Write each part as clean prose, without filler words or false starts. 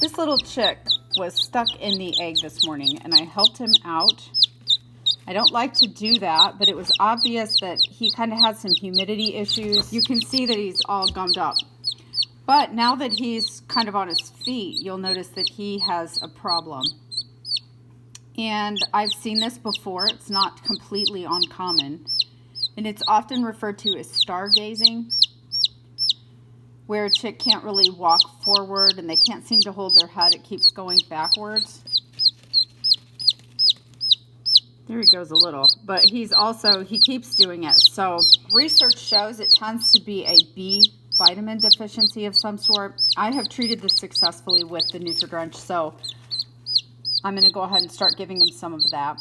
This little chick was stuck in the egg this morning and I helped him out. I don't like to do that, but it was obvious that he kind of had some humidity issues. You can see that he's all gummed up. But now that he's kind of on his feet, you'll notice that he has a problem. And I've seen this before. It's not completely uncommon. And it's often referred to as stargazing, where a chick can't really walk forward and they can't seem to hold their head. It keeps going backwards. There he goes a little, but he keeps doing it. So research shows it tends to be a B vitamin deficiency of some sort. I have treated this successfully with the Nutria, so I'm going to go ahead and start giving him some of that.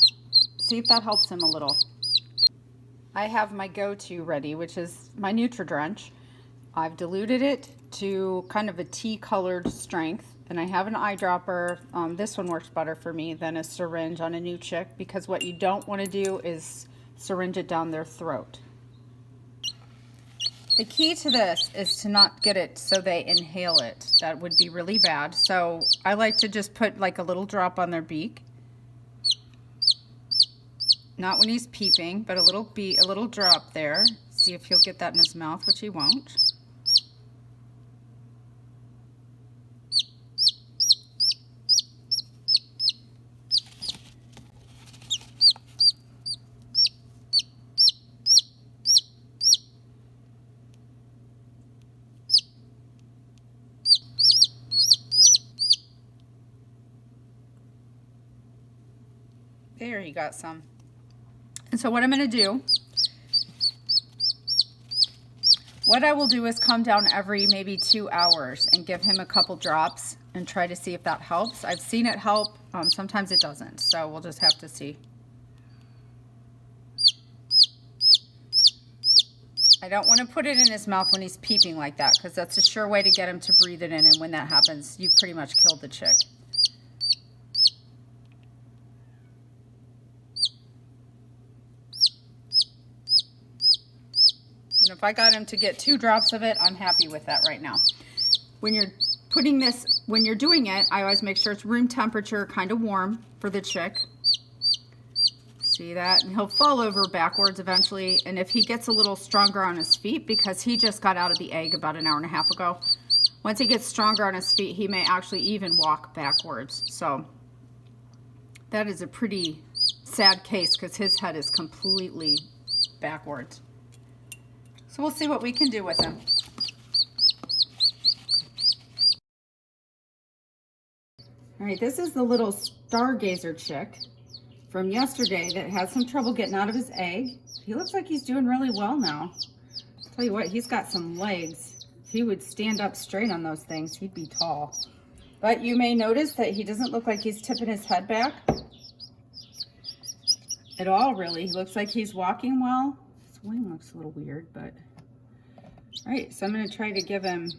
See if that helps him a little. I have my go-to ready, which is my Nutria. I've diluted it to kind of a tea-colored strength. And I have an eyedropper. This one works better for me than a syringe on a new chick, because what you don't want to do is syringe it down their throat. The key to this is to not get it so they inhale it. That would be really bad. So I like to just put like a little drop on their beak. Not when he's peeping, but a little drop there. See if he'll get that in his mouth, which he won't. There, you got some. And so what I'm going to do, what I will do is come down every maybe 2 hours and give him a couple drops and try to see if that helps. I've seen it help. Sometimes it doesn't. So we'll just have to see. I don't want to put it in his mouth when he's peeping like that, because that's a sure way to get him to breathe it in. And when that happens, you've pretty much killed the chick. And if I got him to get 2 drops of it, I'm happy with that right now. When you're doing it, I always make sure it's room temperature, kind of warm for the chick. See that? And he'll fall over backwards eventually. And if he gets a little stronger on his feet, because he just got out of the egg about an hour and a half ago, once he gets stronger on his feet, he may actually even walk backwards. So that is a pretty sad case, because his head is completely backwards. So we'll see what we can do with him. All right, this is the little Stargazer chick from yesterday that had some trouble getting out of his egg. He looks like he's doing really well now. Tell you what, he's got some legs. If he would stand up straight on those things, he'd be tall. But you may notice that he doesn't look like he's tipping his head back at all, really. He looks like he's walking well. His wing looks a little weird, but all right, so I'm going to try to give him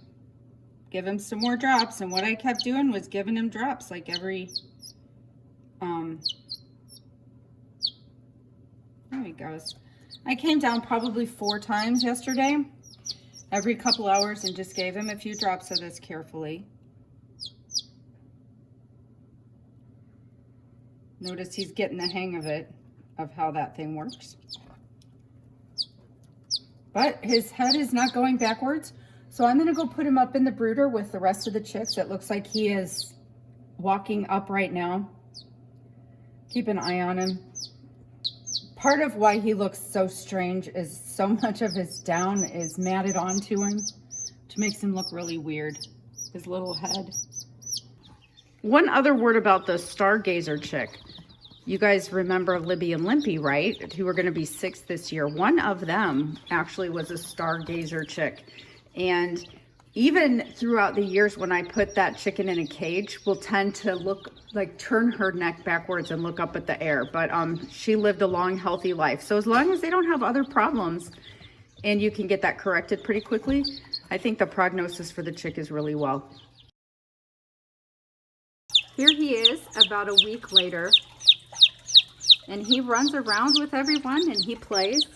some more drops. And what I kept doing was giving him drops like every there he goes. I came down probably 4 times yesterday, every couple hours, and just gave him a few drops of this carefully. Notice he's getting the hang of it, of how that thing works. But his head is not going backwards. So I'm going to go put him up in the brooder with the rest of the chicks. It looks like he is walking up right now. Keep an eye on him. Part of why he looks so strange is so much of his down is matted onto him, which makes him look really weird. His little head. One other word about the Stargazer chick. You guys remember Libyan and Limpy, right? Who are going to be 6 this year. One of them actually was a Stargazer chick. And even throughout the years when I put that chicken in a cage, will tend to look like turn her neck backwards and look up at the air. But she lived a long, healthy life. So as long as they don't have other problems and you can get that corrected pretty quickly, I think the prognosis for the chick is really well. Here he is about a week later. And he runs around with everyone and he plays.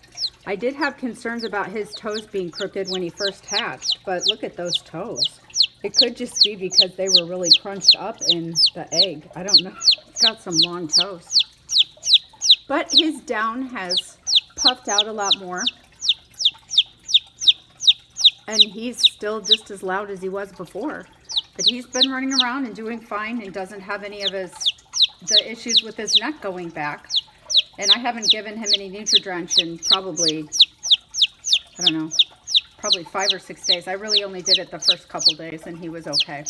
I did have concerns about his toes being crooked when he first hatched, but look at those toes. It could just be because they were really crunched up in the egg. I don't know. It's got some long toes. But his down has puffed out a lot more. And he's still just as loud as he was before. But he's been running around and doing fine and doesn't have any of the issues with his neck going back. And I haven't given him any Nutri-Drench in probably, I don't know, probably 5 or 6 days. I really only did it the first couple days and he was okay.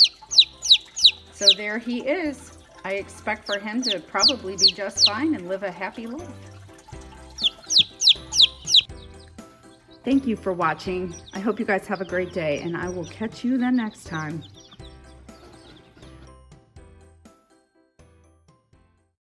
So there he is. I expect for him to probably be just fine and live a happy life. Thank you for watching. I hope you guys have a great day and I will catch you the next time.